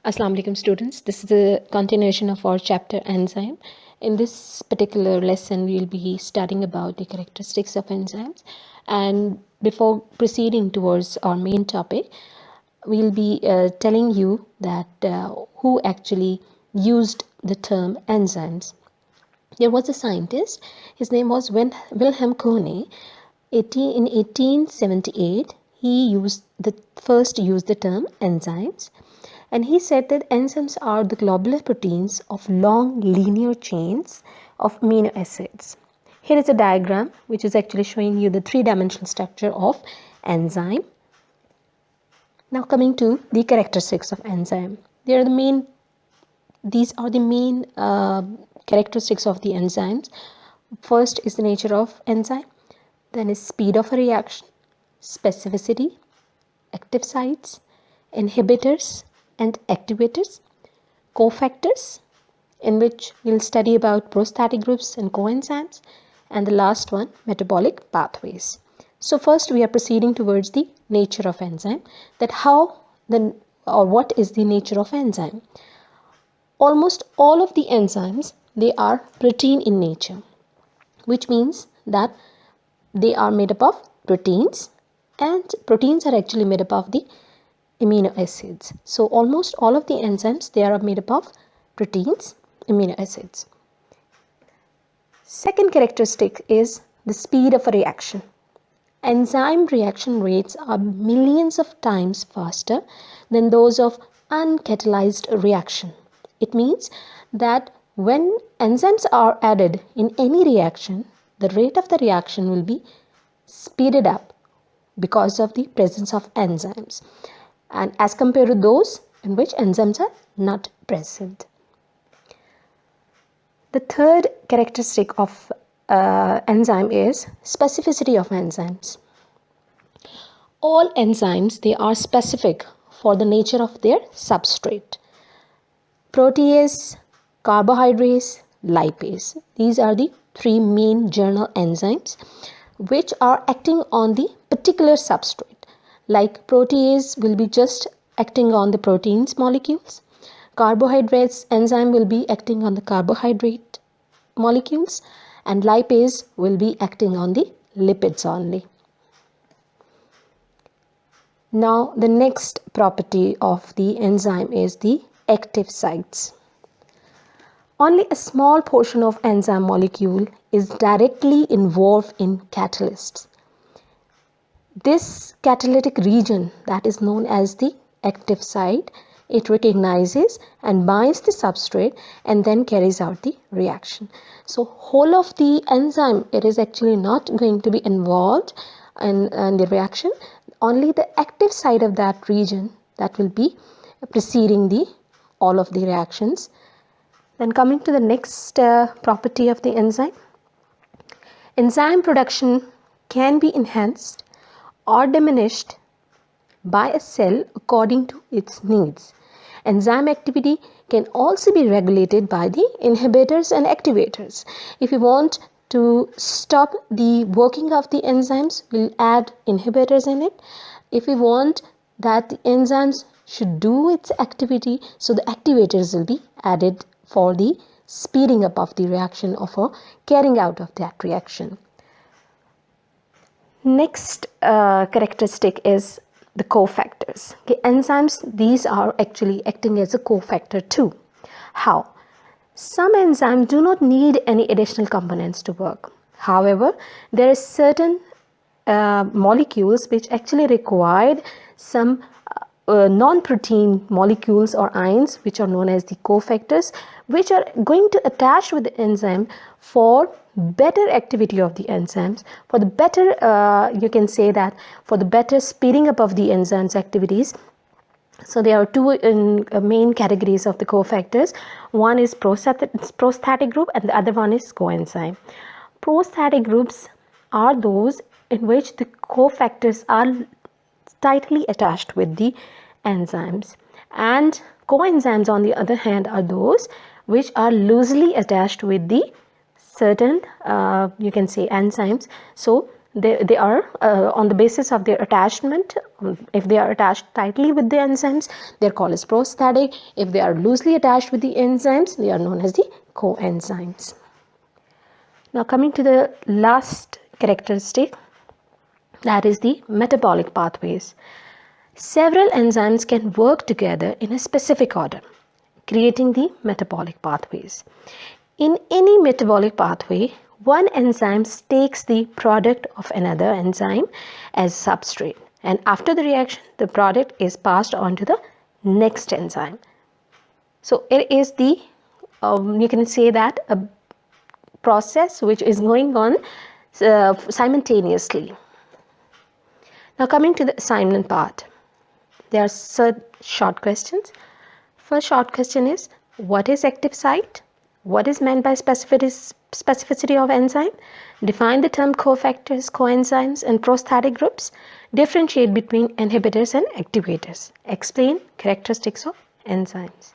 Assalamu alaikum students. This is a continuation of our chapter enzyme. In this particular lesson, we will be studying about the characteristics of enzymes. And before proceeding towards our main topic, we'll be telling you that who actually used the term enzymes. There was a scientist. His name was Wilhelm Kohne. In 1878, he first used the term enzymes, and he said that enzymes are the globular proteins of long linear chains of amino acids. Here is a diagram which is actually showing you the three-dimensional structure of enzyme. Now coming to the characteristics of enzyme. These are the main characteristics of the enzymes. First is the nature of enzyme, then is speed of a reaction, specificity, active sites, inhibitors and activators, cofactors, in which we'll study about prostatic groups and coenzymes, and the last one, metabolic pathways. So first we are proceeding towards the nature of enzyme, that what is the nature of enzyme. Almost all of the enzymes, they are protein in nature, which means that they are made up of proteins, and proteins are actually made up of the amino acids. So almost all of the enzymes, they are made up of proteins, amino acids. Second characteristic is the speed of a reaction. Enzyme reaction rates are millions of times faster than those of uncatalyzed reaction. It means that when enzymes are added in any reaction, the rate of the reaction will be speeded up because of the presence of enzymes, and as compared to those in which enzymes are not present. The third characteristic of enzyme is specificity of enzymes. All enzymes, they are specific for the nature of their substrate. Protease, carbohydrate, lipase. These are the three main journal enzymes which are acting on the particular substrate. Like protease will be just acting on the proteins molecules. Carbohydrates enzyme will be acting on the carbohydrate molecules, and lipase will be acting on the lipids only. Now the next property of the enzyme is the active sites. Only a small portion of enzyme molecule is directly involved in catalysts. This catalytic region, that is known as the active site, it recognizes and binds the substrate and then carries out the reaction. So whole of the enzyme, it is actually not going to be involved in the reaction. Only the active side of that region, that will be preceding all of the reactions. Then coming to the next property of the enzyme. Enzyme production can be enhanced or diminished by a cell according to its needs. Enzyme activity can also be regulated by the inhibitors and activators. If we want to stop the working of the enzymes, we'll add inhibitors in it. If we want that the enzymes should do its activity, so the activators will be added for the speeding up of the reaction or for carrying out of that reaction. Next characteristic is the cofactors. Okay, enzymes, these are actually acting as a cofactor too. How? Some enzymes do not need any additional components to work. However, there are certain molecules which actually required some non-protein molecules or ions, which are known as the cofactors, which are going to attach with the enzyme for better activity of the enzymes, for the better you can say that for the better speeding up of the enzymes activities. So there are two main categories of the cofactors. One is prostatic group and the other one is coenzyme. Prostatic groups are those in which the cofactors are tightly attached with the enzymes, and coenzymes on the other hand are those which are loosely attached with the certain you can say enzymes. So They are on the basis of their attachment. If they are attached tightly with the enzymes, they are called as prosthetic. If they are loosely attached with the enzymes, they are known as the coenzymes. Now coming to the last characteristic, that is the metabolic pathways. Several enzymes can work together in a specific order, creating the metabolic pathways. In any metabolic pathway, one enzyme takes the product of another enzyme as substrate, and after the reaction, the product is passed on to the next enzyme. So it is the you can say that a process which is going on simultaneously. Now coming to the assignment part, there are short questions. First short question is, what is active site? What is meant by specificity of enzyme? Define the term cofactors, coenzymes and prosthetic groups. Differentiate between inhibitors and activators. Explain characteristics of enzymes.